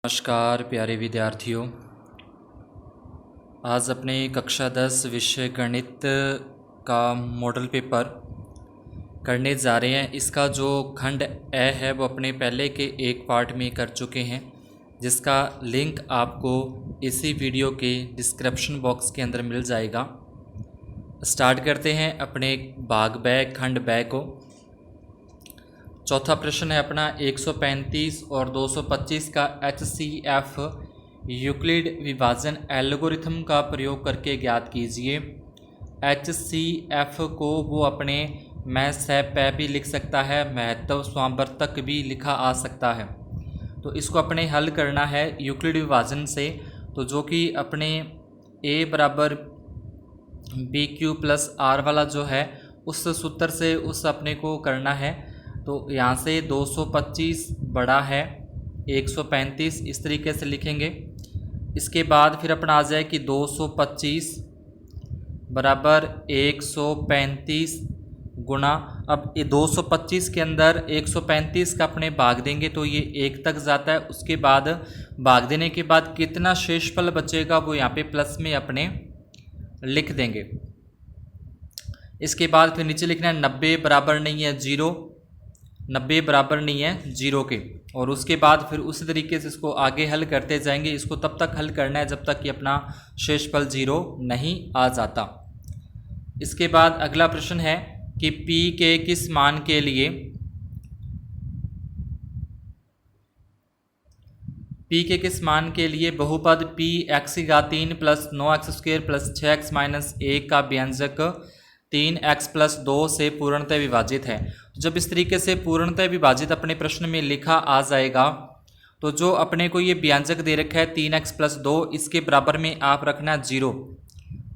नमस्कार प्यारे विद्यार्थियों। आज अपने कक्षा 10 विषय गणित का मॉडल पेपर करने जा रहे हैं। इसका जो खंड ए है वो अपने पहले के एक पार्ट में कर चुके हैं, जिसका लिंक आपको इसी वीडियो के डिस्क्रिप्शन बॉक्स के अंदर मिल जाएगा। स्टार्ट करते हैं अपने भाग बै खंड बै को। चौथा प्रश्न है अपना 135 और 225 का HCF यूक्लिड विभाजन एल्गोरिथम का प्रयोग करके ज्ञात कीजिए। HCF को वो अपने मैं सह भी लिख सकता है, महत्व स्वावर्तक भी लिखा आ सकता है। तो इसको अपने हल करना है यूक्लिड विभाजन से, तो जो कि अपने A बराबर BQ प्लस R वाला जो है उस सूत्र से उस अपने को करना है। तो यहाँ से 225 बड़ा है 135, इस तरीके से लिखेंगे। इसके बाद फिर अपना आ जाए कि 225 बराबर 135 गुना, अब ये 225 के अंदर 135 का अपने भाग देंगे तो ये 1 तक जाता है। उसके बाद भाग देने के बाद कितना शेषफल बचेगा वो यहाँ पे प्लस में अपने लिख देंगे। इसके बाद फिर नीचे लिखना है 90 बराबर नहीं है 0, 90 बराबर नहीं है 0 के। और उसके बाद फिर उसी तरीके से इसको आगे हल करते जाएंगे। इसको तब तक हल करना है जब तक कि अपना शेषफल 0 नहीं आ जाता। इसके बाद अगला प्रश्न है कि P के किस मान के लिए बहुपद P(x)3 plus 9x² plus 6x minus 1 का व्यंजक 3x प्लस 2 से पूर्णतः विभाजित है। जब इस तरीके से पूर्णतः विभाजित अपने प्रश्न में लिखा आ जाएगा तो जो अपने को ये व्यंजक दे रखा है 3x प्लस 2, इसके बराबर में आप रखना 0।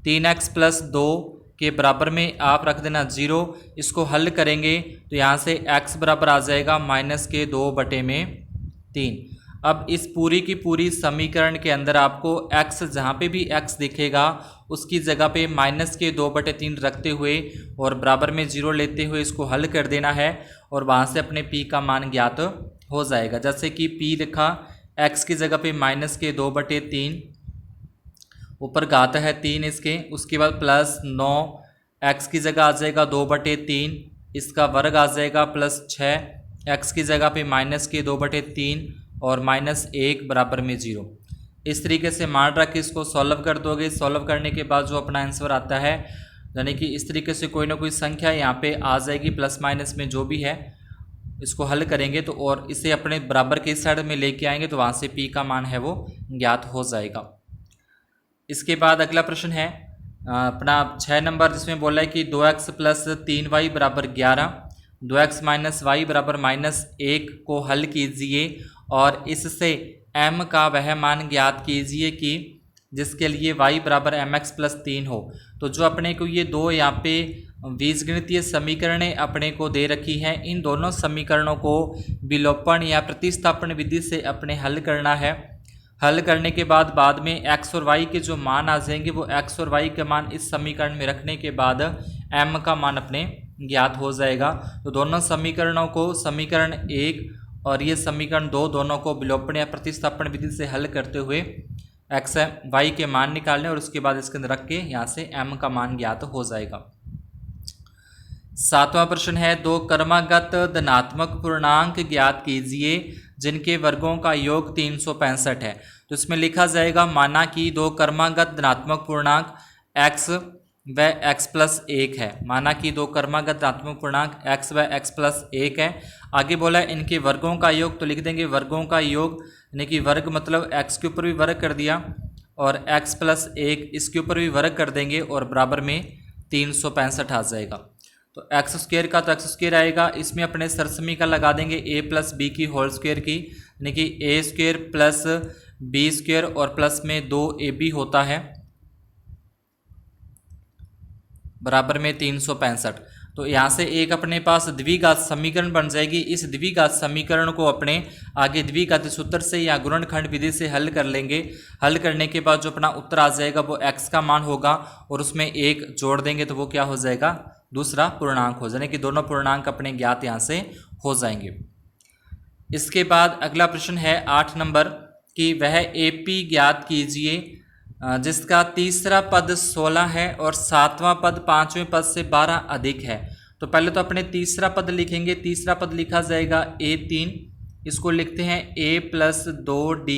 3x प्लस 2 के बराबर में आप रख देना 0। इसको हल करेंगे तो यहाँ से x बराबर आ जाएगा -2/3। अब इस पूरी की पूरी समीकरण के अंदर आपको x, जहाँ पे भी x दिखेगा उसकी जगह पे -2/3 रखते हुए और बराबर में 0 लेते हुए इसको हल कर देना है और वहाँ से अपने p का मान ज्ञात हो जाएगा। जैसे कि p लिखा, x की जगह पे -2/3, ऊपर घात है 3 इसके, उसके बाद प्लस 9, x की जगह आ जाएगा 2/3, इसका वर्ग आ जाएगा प्लस 6, x की जगह पे -2/3 और -1 बराबर में 0। इस तरीके से मान रख के इसको सॉल्व कर दोगे। सॉल्व करने के बाद जो अपना आंसर आता है, यानी कि इस तरीके से कोई ना कोई संख्या यहाँ पे आ जाएगी प्लस माइनस में जो भी है, इसको हल करेंगे तो और इसे अपने बराबर के साइड में लेके आएंगे तो वहाँ से p का मान है वो ज्ञात हो जाएगा। इसके बाद अगला प्रश्न है अपना 6 नंबर, जिसमें बोला है कि 2x प्लस 3y बराबर 11, 2x माइनस वाई बराबर -1 को हल कीजिए और इससे m का वह मान ज्ञात कीजिए कि जिसके लिए y बराबर mx प्लस 3 हो। तो जो अपने को ये दो यहाँ पे बीजगणितीय समीकरणें अपने को दे रखी हैं, इन दोनों समीकरणों को विलोपन या प्रतिस्थापन विधि से अपने हल करना है। हल करने के बाद में x और y के जो मान आ जाएंगे वो x और y के मान इस समीकरण में रखने के बाद m का मान अपने ज्ञात हो जाएगा। तो दोनों समीकरणों को, समीकरण 1 और ये समीकरण 2, दोनों को विलोपन या प्रतिस्थापन विधि से हल करते हुए x y के मान निकालने और उसके बाद इसके अंदर रख के यहाँ से m का मान ज्ञात हो जाएगा। 7वां प्रश्न है 2 क्रमागत धनात्मक पूर्णांक ज्ञात कीजिए जिनके वर्गों का योग 365 है। तो इसमें लिखा जाएगा, माना कि 2 क्रमागत धनात्मक पूर्णांक x व x प्लस 1 है। माना कि 2 क्रमागत धनात्मक पूर्णांक x व x प्लस 1 है। आगे बोला इनके वर्गों का योग, तो लिख देंगे वर्गों का योग, यानी कि वर्ग मतलब x के ऊपर भी वर्ग कर दिया और x प्लस 1 इसके ऊपर भी वर्ग कर देंगे और बराबर में 365 आ जाएगा। तो x² का तो x² आएगा, इसमें अपने सरसमीका लगा देंगे a प्लस बी की होल स्क्वायर की, यानी कि a² प्लस b² और प्लस में 2ab होता है बराबर में 365। तो यहाँ से एक अपने पास द्विघात समीकरण बन जाएगी। इस द्विघात समीकरण को अपने आगे द्विघात सूत्र से या गुणनखंड विधि से हल कर लेंगे। हल करने के बाद जो अपना उत्तर आ जाएगा वो x का मान होगा और उसमें 1 जोड़ देंगे तो वो क्या हो जाएगा, दूसरा पूर्णांक हो जाने कि दोनों पूर्णांक अपने ज्ञात यहाँ से हो जाएंगे। इसके बाद अगला प्रश्न है 8 नंबर, कि वह AP ज्ञात कीजिए जिसका तीसरा पद 16 है और सातवां पद पांचवें पद से 12 अधिक है। तो पहले तो अपने तीसरा पद लिखेंगे। तीसरा पद लिखा जाएगा A3, इसको लिखते हैं A+2D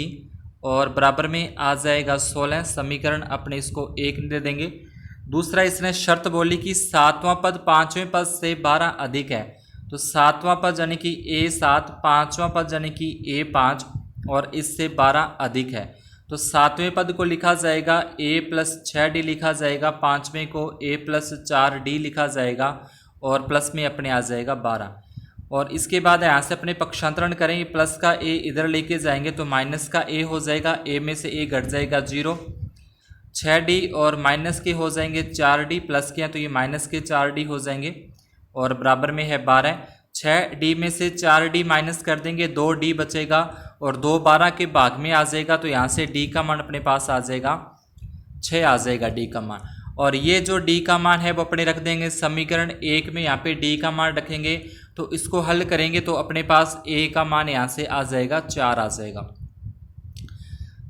और बराबर में आ जाएगा 16। समीकरण अपने इसको 1 दे देंगे। दूसरा इसने शर्त बोली कि सातवां पद पांचवें पद से 12 अधिक है। तो सातवां पद यानी कि A7, पांचवां पद यानी कि A5 और इससे 12 अधिक है। तो सातवें पद को लिखा जाएगा A+6D लिखा जाएगा, पांचवें को A+4D लिखा जाएगा और प्लस में अपने आ जाएगा 12। और इसके बाद यहाँ से अपने पक्षांतरण करें, ये प्लस का A इधर लेके जाएंगे तो माइनस का A हो जाएगा, A में से A घट जाएगा 0। 6D और माइनस के हो जाएंगे 4D, प्लस के हैं तो ये माइनस के 4D हो जाएंगे और बराबर में है 12। 6D में से 4D माइनस कर देंगे, 2D बचेगा और 2 12 के भाग में आ जाएगा तो यहाँ से D का मान अपने पास आ जाएगा 6 आ जाएगा D का मान। और ये जो D का मान है वो अपने रख देंगे समीकरण 1 में। यहाँ पे D का मान रखेंगे तो इसको हल करेंगे तो अपने पास A का मान यहाँ से आ जाएगा 4 आ जाएगा।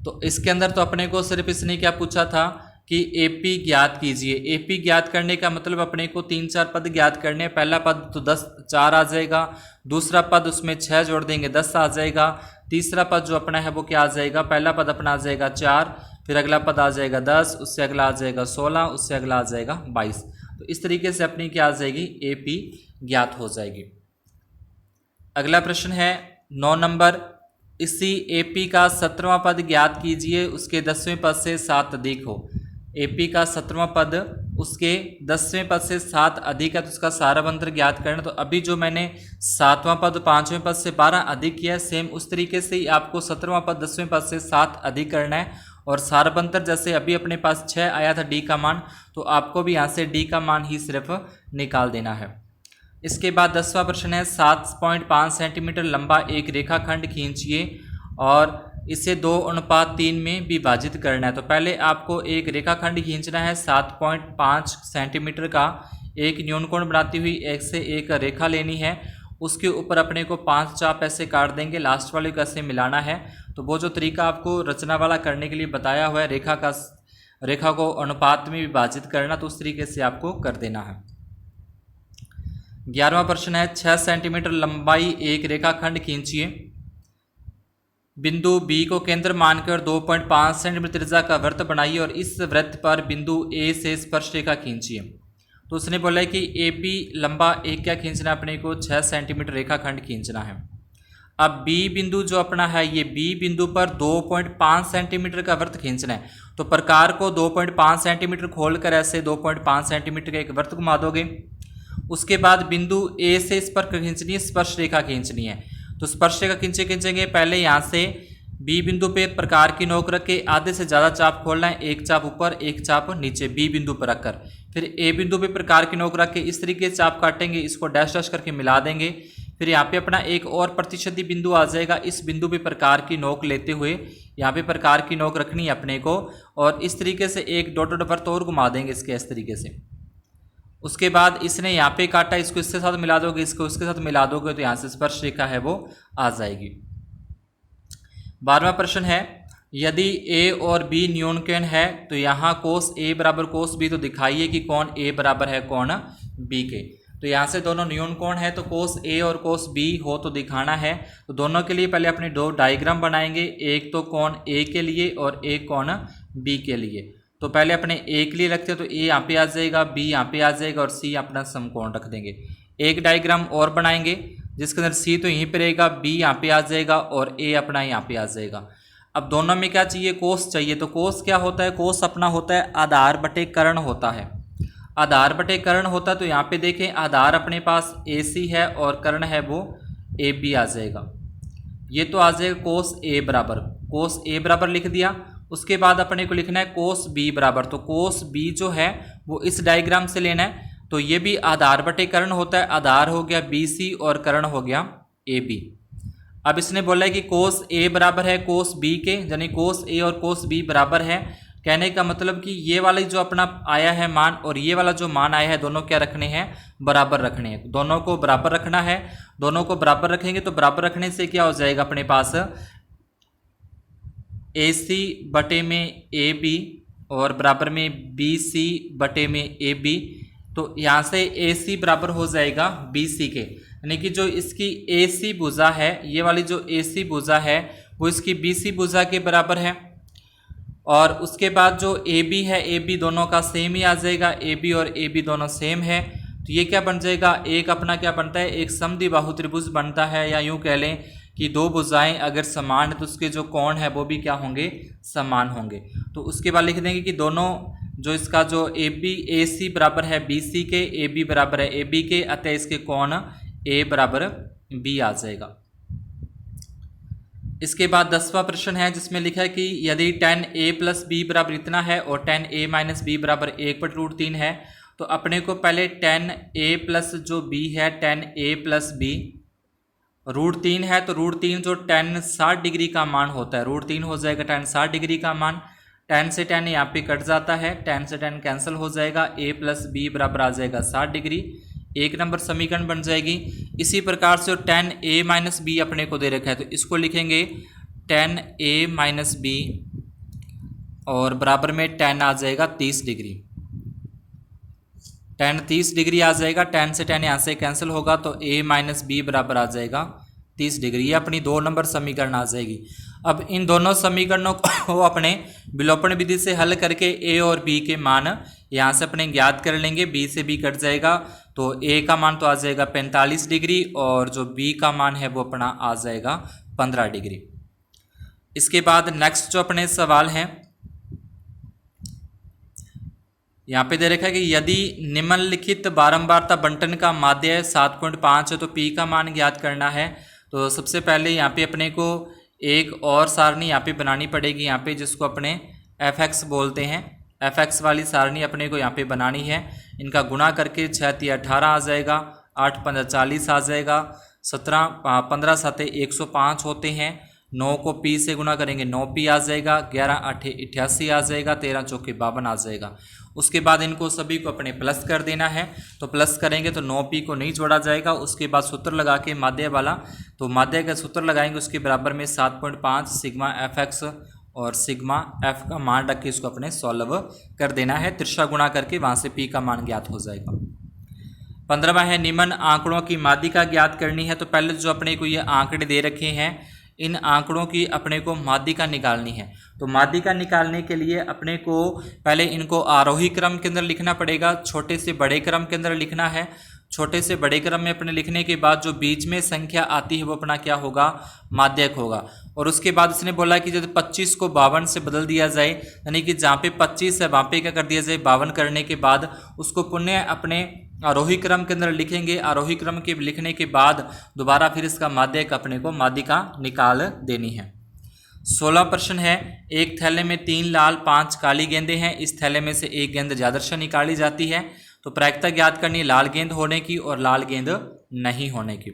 तो इसके अंदर तो अपने को सिर्फ इसने क्या पूछा था कि AP ज्ञात कीजिए। AP ज्ञात करने का मतलब अपने को 3-4 पद ज्ञात करने। पहला पद तो 10 4 आ जाएगा, दूसरा पद उसमें 6 जोड़ देंगे 10 आ जाएगा, तीसरा पद जो अपना है वो क्या आ जाएगा, पहला पद अपना आ जाएगा 4, फिर अगला पद आ जाएगा 10, उससे अगला आ जाएगा 16, उससे अगला आ जाएगा 22। तो इस तरीके से अपनी क्या आ जाएगी, AP ज्ञात हो जाएगी। अगला प्रश्न है 9 नंबर, इसी AP का 17वां पद ज्ञात कीजिए उसके 10वें पद से 7 अधिक हो। AP का 17वां पद उसके 10वें पद से 7 अधिक है तो उसका सारवंतर ज्ञात करना। तो अभी जो मैंने 7वां पद 5वें पद से 12 अधिक किया है, सेम उस तरीके से ही आपको 17वां पद 10वें पद से 7 अधिक करना है। और सारवंतर जैसे अभी अपने पास 6 आया था D का मान, तो आपको भी यहाँ से D का मान ही सिर्फ निकाल देना है। इसके बाद 10वां प्रश्न है 7.5 सेंटीमीटर लंबा एक रेखाखंड खींचिए और इसे 2:3 में विभाजित करना है। तो पहले आपको एक रेखाखंड खींचना है 7.5 सेंटीमीटर का, एक न्यूनकोण बनाती हुई एक से एक रेखा लेनी है, उसके ऊपर अपने को 5 चाप ऐसे काट देंगे, लास्ट वाले को ऐसे मिलाना है। तो वो जो तरीका आपको रचना वाला करने के लिए बताया हुआ है, रेखा को अनुपात में विभाजित करना, तो उस तरीके से आपको कर देना है। 11वां प्रश्न है 6 सेंटीमीटर लंबाई एक रेखाखंड खींचिए, बिंदु B को केंद्र मानकर 2.5 सेंटीमीटर त्रिज्या का वृत्त बनाइए और इस वृत्त पर बिंदु A से स्पर्श रेखा खींचिए। तो उसने बोला है कि AB लंबा एक क्या खींचना है अपने को, 6 सेंटीमीटर रेखाखंड खींचना है। अब B बिंदु जो अपना है, ये B बिंदु पर 2.5 सेंटीमीटर का वृत्त खींचना है। तो प्रकार को 2.5 सेंटीमीटर खोलकर ऐसे 2.5 सेंटीमीटर का एक वृत्त घुमा दोगे। उसके बाद बिंदु A से इस पर खींचनी है, स्पर्श रेखा खींचनी है। तो स्पर्श रेखा खींचेंगे, पहले यहाँ से B बिंदु पे प्रकार की नोक रख के आधे से ज़्यादा चाप खोलना है, एक चाप ऊपर एक चाप नीचे B बिंदु पर रखकर। फिर A बिंदु पे प्रकार की नोक रख के इस तरीके से चाप काटेंगे, इसको डैश डैश करके मिला देंगे। फिर यहाँ पे अपना एक और प्रतिशती बिंदु आ जाएगा, इस बिंदु पे प्रकार की नोक लेते हुए यहाँ पे प्रकार की नोक रखनी है अपने को, और इस तरीके से एक डॉट डॉट वृत्त और घुमा देंगे इसके इस तरीके से। उसके बाद इसने यहाँ पे काटा, इसको इसके साथ मिला दोगे, इसको इसके साथ मिला दोगे, तो यहाँ से स्पर्श रेखा है वो आ जाएगी। 12वां प्रश्न है यदि A और B न्यूनकोण है तो यहाँ कोस A बराबर कोस B, तो दिखाइए कि कौन A बराबर है कौन B के। तो यहाँ से दोनों न्यूनकोण है तो कोस A और कोस B हो तो दिखाना है। तो दोनों के लिए पहले अपने दो डायग्राम बनाएंगे, एक तो कोण A के लिए और एक कोण B के लिए। तो पहले अपने A के लिए रखते हैं, तो A यहाँ पे आ जाएगा, B यहाँ पे आ जाएगा और C अपना समकोण रख देंगे। एक डायग्राम और बनाएंगे जिसके अंदर C तो यहीं पे रहेगा, B यहाँ पे आ जाएगा और A अपना यहाँ पे आ जाएगा। अब दोनों में क्या चाहिए, कोस चाहिए। तो कोस क्या होता है, कोस अपना होता है आधार बटे कर्ण होता है। आधार बटे कर्ण होता है, तो यहाँ पे देखें आधार अपने पास AC है और कर्ण है वो AB आ जाएगा। ये तो आ जाएगा कोस A बराबर, कोस A बराबर लिख दिया। उसके बाद अपने को लिखना है कोस B बराबर, तो कोस B जो है वो इस डायग्राम से लेना है। तो ये भी आधार बटे कर्ण होता है, आधार हो गया BC और कर्ण हो गया AB। अब इसने बोला है कि कोस A बराबर है कोस B के, यानी कोस A और कोस B बराबर है। कहने का मतलब कि ये वाला जो अपना आया है मान और ये वाला जो मान आया है, दोनों क्या रखने हैं, बराबर रखने हैं। दोनों को बराबर रखना है, दोनों को बराबर रखेंगे तो बराबर रखने से क्या हो जाएगा अपने पास, AC बटे में AB और बराबर में BC बटे में AB। तो यहाँ से AC बराबर हो जाएगा BC के, यानी कि जो इसकी AC भुजा है, ये वाली जो AC भुजा है वो इसकी BC भुजा के बराबर है। और उसके बाद जो AB है, AB दोनों का सेम ही आ जाएगा, AB और AB दोनों सेम है। तो ये क्या बन जाएगा, एक अपना क्या बनता है, एक समद्विबाहु त्रिभुज बनता है, या यूँ कह लें कि दो भुजाएं अगर समान है तो उसके जो कोण है वो भी क्या होंगे, समान होंगे। तो उसके बाद लिख देंगे कि दोनों जो इसका जो AC बराबर है BC के, AB बराबर है AB के, अतः इसके कोण A बराबर B आ जाएगा। इसके बाद 10वां प्रश्न है जिसमें लिखा है कि यदि tan A प्लस B बराबर इतना है और tan A माइनस B बराबर 1/√3 है, तो अपने को पहले tan A प्लस जो B है, tan A प्लस B √3 है, तो √3 जो tan 60 डिग्री का मान होता है, √3 हो जाएगा tan 60 डिग्री का मान। tan से tan यहाँ पे कट जाता है, tan से tan कैंसिल हो जाएगा, A प्लस B बराबर आ जाएगा 60 डिग्री, 1 नंबर समीकरण बन जाएगी। इसी प्रकार से tan A माइनस B अपने को दे रखा है, तो इसको लिखेंगे tan A माइनस B और बराबर में tan आ जाएगा 30 डिग्री, tan 30 डिग्री आ जाएगा। tan से tan यहाँ से कैंसिल होगा तो A माइनस B बराबर आ जाएगा 30 डिग्री, ये अपनी 2 नंबर समीकरण आ जाएगी। अब इन दोनों समीकरणों को अपने विलोपन विधि से हल करके A और B के मान यहाँ से अपने ज्ञात कर लेंगे। B से B कट जाएगा तो A का मान तो आ जाएगा 45 डिग्री और जो B का मान है वो अपना आ जाएगा 15 डिग्री। इसके बाद नेक्स्ट जो अपने सवाल हैं, यहाँ पे दे रखा है कि यदि निम्नलिखित बारंबारता बंटन का माध्य 7.5 है तो P का मान ज्ञात करना है। तो सबसे पहले यहाँ पे अपने को एक और सारणी यहाँ पे बनानी पड़ेगी, यहाँ पे जिसको अपने fx बोलते हैं। fx वाली सारणी अपने को यहाँ पे बनानी है। इनका गुणा करके 6 × 18 आ जाएगा, 8 × 5 40 आ जाएगा, 15 × 7 105 होते हैं। 9 को P से गुणा करेंगे 9P आ जाएगा, 11 × 8 88 आ जाएगा, 13 × 4 52 आ जाएगा। उसके बाद इनको सभी को अपने प्लस कर देना है, तो प्लस करेंगे तो 9P को नहीं जोड़ा जाएगा। उसके बाद सूत्र लगा के माध्य वाला, तो माध्य का सूत्र लगाएंगे, उसके बराबर में 7.5 सिग्मा fx और सिग्मा f का मान रख के इसको अपने सॉल्व कर देना है। तिरछा गुणा करके वहाँ से P का मान ज्ञात हो जाएगा। 15वां है निम्न आंकड़ों की माध्यिका ज्ञात करनी है। तो पहले जो अपने को ये आंकड़े दे रखे हैं, इन आंकड़ों की अपने को माध्यिका निकालनी है। तो माध्यिका निकालने के लिए अपने को पहले इनको आरोही क्रम के अंदर लिखना पड़ेगा, छोटे से बड़े क्रम के अंदर लिखना है। छोटे से बड़े क्रम में अपने लिखने के बाद जो बीच में संख्या आती है वो अपना क्या होगा, माध्यक होगा। और उसके बाद इसने बोला कि जब 25 को 52 से बदल दिया जाए, यानी कि जहाँ पे 25 है वहाँ पे क्या कर दिया जाए 52 करने के बाद उसको पुनः अपने आरोही क्रम के अंदर लिखेंगे। आरोही क्रम के लिखने के बाद दोबारा फिर इसका माध्यक अपने को माध्यिका निकाल देनी है। 16 प्रश्न है, एक थैले में 3 लाल 5 काली गेंदें हैं, इस थैले में से एक गेंद ज्यादर्शा निकाली जाती है। तो प्रायिकता ज्ञात करनी है लाल गेंद होने की और लाल गेंद नहीं होने की।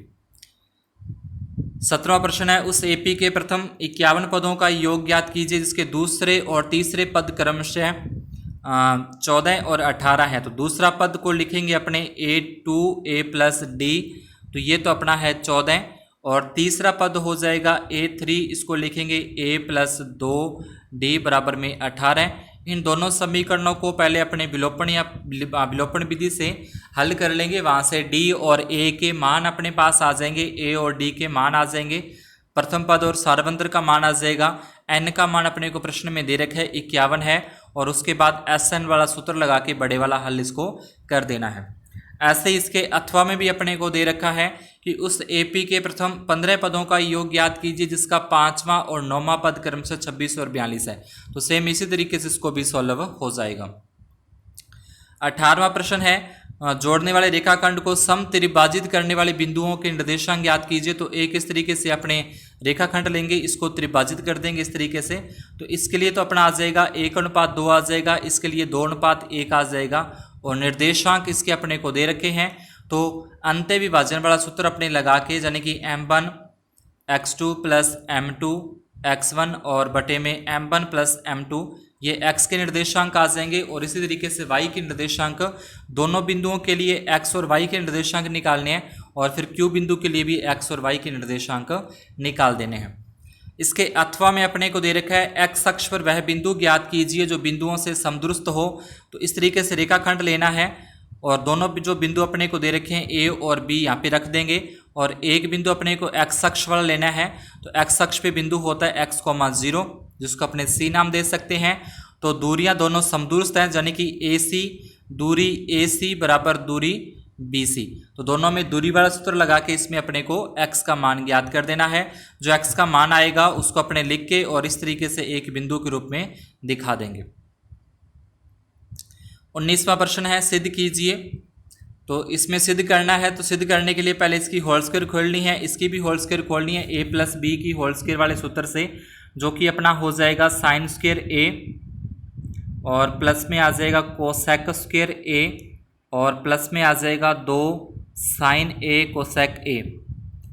17वां प्रश्न है, उस AP के प्रथम 51 पदों का योग ज्ञात कीजिए जिसके दूसरे और तीसरे पद क्रमशः 14 और 18 है। तो दूसरा पद को लिखेंगे अपने A2A + D, तो ये तो अपना है 14, और तीसरा पद हो जाएगा A3, इसको लिखेंगे A + 2D बराबर में 18। इन दोनों समीकरणों को पहले अपने विलोपन या विलोपन विधि से हल कर लेंगे। वहाँ से D और A के मान अपने पास आ जाएंगे, A और D के मान आ जाएंगे। प्रथम पद और सारवंत्र का मान आ जाएगा। N का मान अपने को प्रश्न में दे रखा है 51 है, और उसके बाद SN वाला सूत्र लगा के बड़े वाला हल इसको कर देना है। ऐसे इसके अथवा में भी अपने को दे रखा है कि उस AP के प्रथम 15 पदों का योग ज्ञात कीजिए जिसका 5वां और 9वां पद क्रमशः 26 और 42 है। तो सेम इसी तरीके से इसको भी सॉल्व हो जाएगा। 18वां प्रश्न है, जोड़ने वाले रेखाखंड को समत्रिभाजित करने वाले बिंदुओं के निर्देशांक ज्ञात कीजिए। तो एक इस तरीके से अपने रेखाखंड लेंगे, इसको त्रिभाजित कर देंगे इस तरीके से। तो इसके लिए तो अपना आ जाएगा 1:2 आ जाएगा, इसके लिए 2:1 आ जाएगा, और निर्देशांक इसके अपने को दे रखे हैं। तो अंत्य विभाजन वाला सूत्र अपने लगा के, यानी कि m1 x2 + m2 x1 और बटे में m1 + m2, ये x के निर्देशांक आ जाएंगे। और इसी तरीके से y के निर्देशांक, दोनों बिंदुओं के लिए x और y के निर्देशांक निकालने हैं, और फिर q बिंदु के लिए भी x और y के निर्देशांक निकाल देने हैं। इसके अथवा में अपने को दे रखा है एक्स अक्ष पर वह बिंदु ज्ञात कीजिए जो बिंदुओं से समदुरुस्त हो। तो इस तरीके से रेखाखंड लेना है और दोनों जो बिंदु अपने को दे रखे हैं ए और बी यहाँ पे रख देंगे और एक बिंदु अपने को एक्स अक्ष वाला लेना है। तो एक्स अक्ष पे बिंदु होता है x, 0 जिसको अपने सी नाम दे सकते हैं। तो दूरियां दोनों समदुरुस्त हैं यानी कि AC दूरी AC बराबर दूरी BC। तो दोनों में दूरी वाला सूत्र लगा के इसमें अपने को x का मान ज्ञात कर देना है। जो x का मान आएगा उसको अपने लिख के और इस तरीके से एक बिंदु के रूप में दिखा देंगे। 19वां प्रश्न है सिद्ध कीजिए। तो इसमें सिद्ध करना है तो सिद्ध करने के लिए पहले इसकी होल स्क्वायर खोलनी है, इसकी भी होल स्क्वायर खोलनी है a प्लस बी की होल स्क्वायर वाले सूत्र से, जो कि अपना हो जाएगा साइन स्क्वायर a और प्लस में आ जाएगा कोसेक स्क्वायर a और प्लस में आ जाएगा 2 sine a cosec a,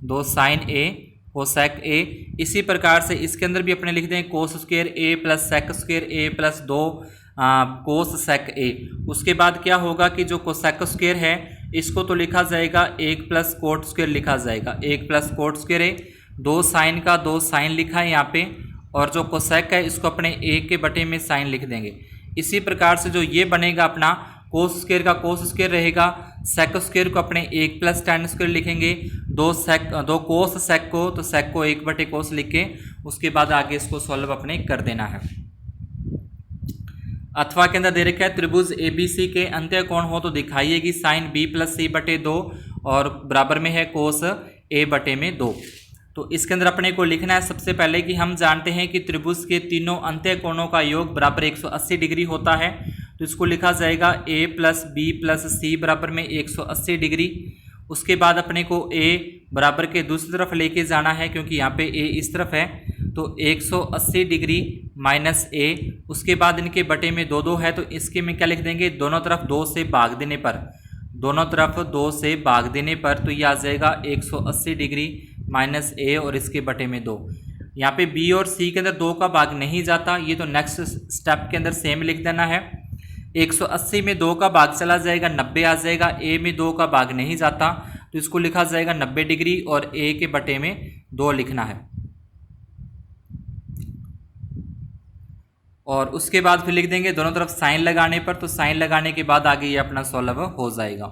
2 sine a cosec a। इसी प्रकार से इसके अंदर भी अपने लिख दें cos square a plus sec square a plus 2 cos sec A. उसके बाद क्या होगा कि जो कोसेक स्क्वायर है इसको तो लिखा जाएगा 1 प्लस कोट स्क्वायर लिखा जाएगा, 1 प्लस कोट स्क्वायर है, 2 साइन का 2 साइन लिखा है यहाँ पे और जो कोसेक है इसको अपने 1 के बटे में साइन लिख देंगे। इसी प्रकार से जो ये बनेगा अपना कोस स्क्वायर का कोस स्क्वायर रहेगा, सेक स्क्वायर को अपने 1 प्लस टेन स्क्वायर लिखेंगे, 2 कोस सेक को तो सेक को 1 बटे कोस लिख के उसके बाद आगे इसको सॉल्व अपने कर देना है। अथवा के अंदर दे रखा है त्रिभुज ABC के अंत्य कोण हो तो दिखाइए कि साइन B प्लस C बटे 2 और बराबर में है कोस A बटे में 2। तो इसके अंदर अपने को लिखना है सबसे पहले कि हम जानते हैं कि त्रिभुज के तीनों अंत्य कोणों का योग बराबर 180 डिग्री होता है। तो इसको लिखा जाएगा A plus B plus C बराबर में 180 डिग्री। उसके बाद अपने को A बराबर के दूसरी तरफ लेके जाना है क्योंकि यहाँ पे A इस तरफ है, तो 180 डिग्री माइनस A। उसके बाद इनके बटे में 2 है तो इसके में क्या लिख देंगे, दोनों तरफ 2 से भाग देने पर, दोनों तरफ 2 से भाग देने पर तो ये आ जाएगा 180 डिग्री माइनस A और इसके बटे में 2। यहाँ पे B और C के अंदर 2 का भाग नहीं जाता, ये तो नेक्स्ट स्टेप के अंदर सेम लिख देना है। 180 में 2 का भाग चला जाएगा 90 आ जाएगा, A में 2 का भाग नहीं जाता तो इसको लिखा जाएगा 90 डिग्री और A के बटे में 2 लिखना है। और उसके बाद फिर लिख देंगे दोनों तरफ साइन लगाने पर, तो साइन लगाने के बाद आगे ये अपना सॉल्व हो जाएगा।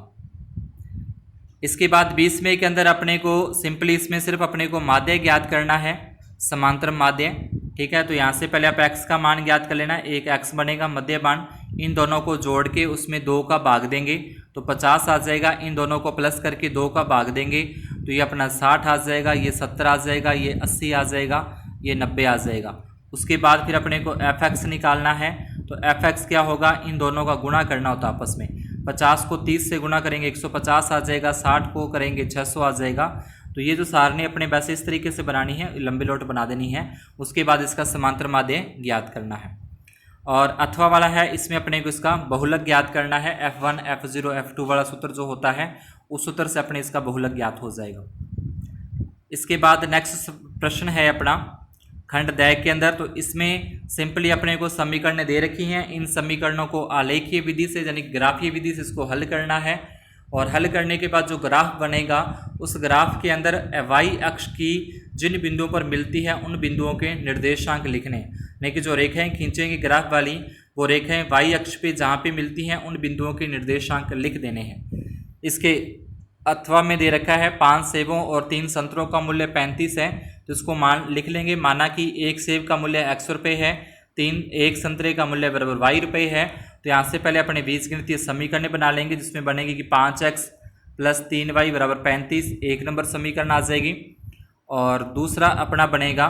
इसके बाद 20 में के अंदर अपने को सिंपली इसमें सिर्फ अपने को माध्य ज्ञात करना है, समांतर माध्य। ठीक है, तो यहाँ से पहले आप x का मान ज्ञात कर लेना, एक x बनेगा मध्यमान, इन दोनों को जोड़ के उसमें 2 का भाग देंगे तो 50 आ जाएगा, इन दोनों को प्लस करके 2 का भाग देंगे तो ये अपना 60 आ जाएगा, ये 70 आ जाएगा, ये 80 आ जाएगा, ये 90 आ जाएगा। उसके बाद फिर अपने को fx निकालना है, तो fx क्या होगा, इन दोनों का गुणा करना होता है आपस में। 50 को 30 से गुणा करेंगे 150 आ जाएगा, 60 को करेंगे 600 आ जाएगा। तो ये जो सारणी अपने वैसे इस तरीके से बनानी है, लंबी लोट बना देनी है। उसके बाद इसका समांतर माध्य ज्ञात करना है। और अथवा वाला है, इसमें अपने को इसका बहुलक ज्ञात करना है। F1 F0 F2 वाला सूत्र जो होता है उस सूत्र से अपने इसका बहुलक ज्ञात हो जाएगा। इसके बाद नेक्स्ट प्रश्न है अपना खंड द के अंदर, तो इसमें सिंपली अपने को समीकरण दे रखी हैं, इन समीकरणों को आलेखीय विधि से यानी ग्राफीय विधि से इसको हल करना है। और हल करने के बाद जो ग्राफ बनेगा उस ग्राफ के अंदर y अक्ष की जिन बिंदुओं पर मिलती है उन बिंदुओं के निर्देशांक लिखने, यानी कि जो रेखाएं खींचेंगे ग्राफ वाली वो रेखाएं y अक्ष पे जहाँ पे मिलती हैं उन बिंदुओं के निर्देशांक लिख देने हैं। इसके अथवा में दे रखा है 5 सेबों और 3 संतरों का मूल्य 35 है, तो इसको मान लिख लेंगे। माना कि 1 सेब का मूल्य x रुपये है, 1 संतरे का मूल्य बराबर y रुपये है। तो यहाँ से पहले अपने बीजगणितीय समीकरण बना लेंगे जिसमें बनेगी कि 5x प्लस 3y बराबर 35, 1 नंबर समीकरण आ जाएगी। और दूसरा अपना बनेगा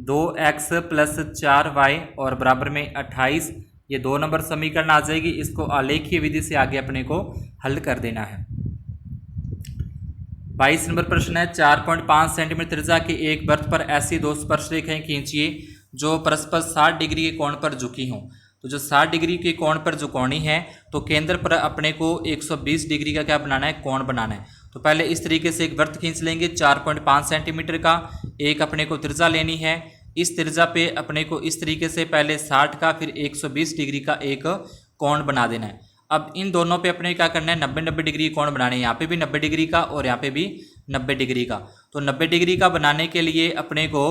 2x प्लस 4y और बराबर में 28, ये 2 नंबर समीकरण आ जाएगी। इसको आलेखीय विधि से आगे अपने को हल कर देना है। 22 नंबर प्रश्न है 4.5 सेंटीमीटर त्रिज्या के एक वृत्त पर ऐसी 2 स्पर्श रेखाएं खींचिए जो परस्पर 60 डिग्री के कोण पर झुकी हों। तो जो 60 डिग्री के कोण पर झुकानी है तो केंद्र पर अपने को 120 डिग्री का क्या बनाना है, कोण बनाना है। तो पहले इस तरीके से एक वृत्त खींच लेंगे 4.5 सेंटीमीटर का, एक अपने को त्रिज्या लेनी है। इस त्रिज्या पे अपने को इस तरीके से पहले 60 का फिर 120 डिग्री का एक कोण बना देना है। अब इन दोनों पे अपने क्या करना है, 90-90 डिग्री कोण बनाने हैं, यहाँ पे भी 90 डिग्री का और यहाँ पे भी 90 डिग्री का। तो 90 डिग्री का बनाने के लिए अपने को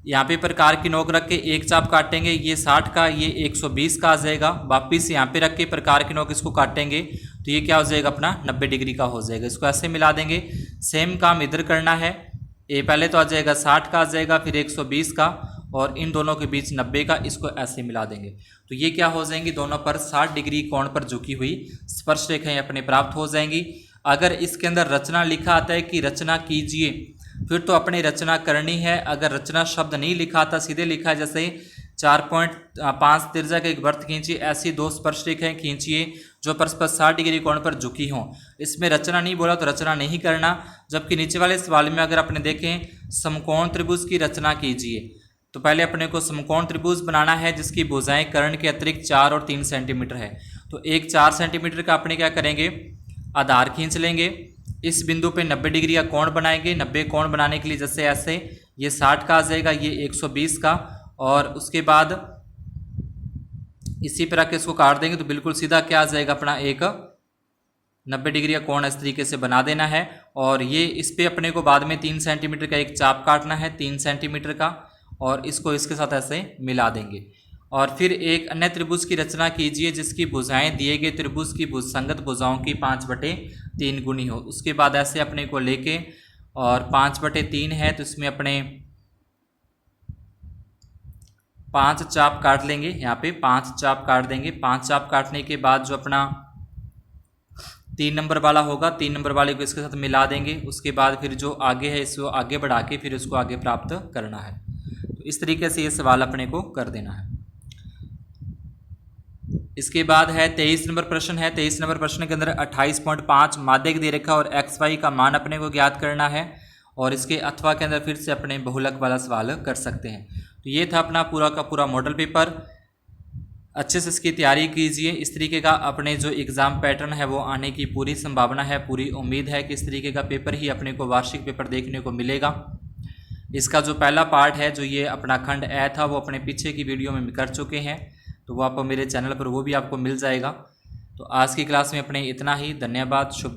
यहाँ पे प्रकार की नोक रख के एक चाप काटेंगे, ये 60 का, ये 120 का आ जाएगा। वापिस यहाँ पे रख के प्रकार की नोक इसको काटेंगे तो ये क्या हो जाएगा अपना 90 डिग्री का हो जाएगा। इसको ऐसे मिला देंगे। सेम काम इधर करना है। ये पहले तो आ जाएगा 60 का आ जाएगा, फिर 120 का और इन दोनों के बीच 90 का, इसको ऐसे मिला देंगे तो ये क्या हो जाएंगी, दोनों पर 60 डिग्री कोण पर झुकी हुई स्पर्श रेखाएं अपने प्राप्त हो जाएंगी। अगर इसके अंदर रचना लिखा आता है कि रचना कीजिए, फिर तो अपनी रचना करनी है। अगर रचना शब्द नहीं लिखा आता, सीधे लिखा है जैसे 4.5 त्रिज्या का एक वृत्त खींचिए, ऐसी 2 स्पर्श रेखाएं खींचिए जो परस्पर 60 डिग्री कोण पर झुकी हों। इसमें रचना नहीं बोला तो रचना नहीं करना। जबकि नीचे वाले सवाल में अगर अपने देखें समकोण त्रिभुज की रचना कीजिए, तो पहले अपने को समकोण त्रिभुज बनाना है जिसकी भुजाएं कर्ण के अतिरिक्त 4 और 3 सेंटीमीटर है। तो एक 4 सेंटीमीटर का अपने क्या करेंगे, आधार खींच लेंगे। इस बिंदु पे 90 डिग्री का कोण बनाएंगे। 90 कोण बनाने के लिए जैसे ऐसे ये 60 का आ जाएगा, ये 120 का, और उसके बाद इसी तरह के इसको काट देंगे तो बिल्कुल सीधा क्या आ जाएगा अपना एक 90 डिग्री का कोण इस तरीके से बना देना है। और ये इस पे अपने को बाद में 3 सेंटीमीटर का एक चाप काटना है, 3 सेंटीमीटर का, और इसको इसके साथ ऐसे मिला देंगे। और फिर एक अन्य त्रिभुज की रचना कीजिए जिसकी भुजाएं दिए गए त्रिभुज की भुजसंगत भुजाओं की 5/3 गुनी हो। उसके बाद ऐसे अपने को लेके और 5/3 है तो इसमें अपने 5 चाप काट लेंगे। यहाँ पे 5 चाप काट देंगे। 5 चाप काटने के बाद जो अपना 3 नंबर वाला होगा, 3 नंबर वाले को इसके साथ मिला देंगे। उसके बाद फिर जो आगे है इसको आगे बढ़ा के फिर उसको आगे प्राप्त करना है। तो इस तरीके से ये सवाल अपने को कर देना है। इसके बाद है 23 नंबर प्रश्न है। 23 नंबर प्रश्न के अंदर 28.5 माध्यक दे रखा और एक्स वाई का मान अपने को ज्ञात करना है। और इसके अथवा के अंदर फिर से अपने बहुलक वाला सवाल कर सकते हैं। तो ये था अपना पूरा का पूरा मॉडल पेपर। अच्छे से इसकी तैयारी कीजिए। इस तरीके का अपने जो एग्ज़ाम पैटर्न है वो आने की पूरी संभावना है, पूरी उम्मीद है कि इस तरीके का पेपर ही अपने को वार्षिक पेपर देखने को मिलेगा। इसका जो पहला पार्ट है, जो ये अपना खंड ए था, वो अपने पीछे की वीडियो में कर चुके हैं, तो वो आप मेरे चैनल पर वो भी आपको मिल जाएगा। तो आज की क्लास में अपने इतना ही। धन्यवाद। शुभ